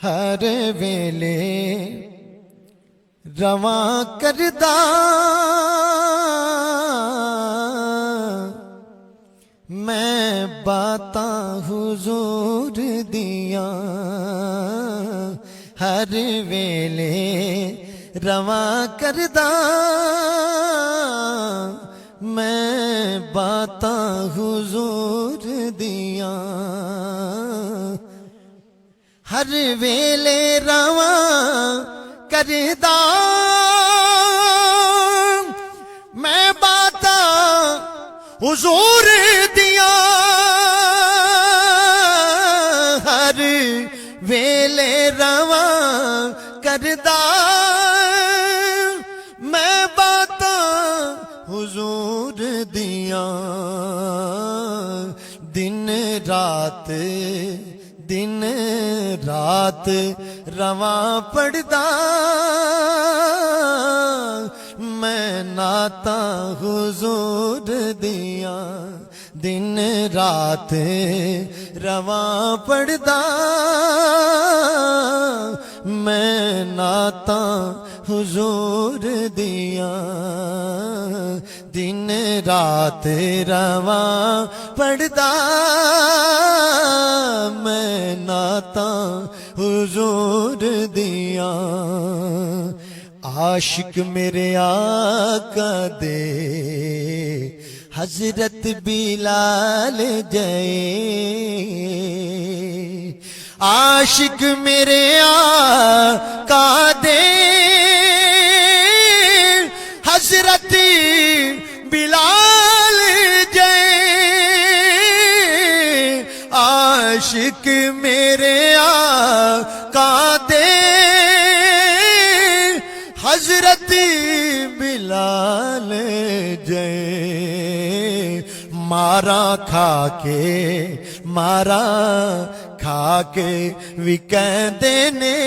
ہر ویلے رواں کردہ میں باتاں حضور دیاں ہر ویلے رواں کردہ میں باتاں حضور دیاں ہر ویلے رواں کردہ میں باتاں حضور دیاں ہر ویلے رواں کردہ میں باتاں حضور دیاں دن رات رواں پڑھدا میں نعتاں حضور دیاں دن رات رواں پڑھدا میں نعتاں حضور دیاں دن رات رواں پڑھدا میں نعتاں حضور دیاں عاشق میرے آقا دے حضرت بلال جائے عاشق میرے آقا دے حضرت بلال جائے عاشق میرے آقا دے حضرت بلال جائے مارا کھا کے بھی کہندے نے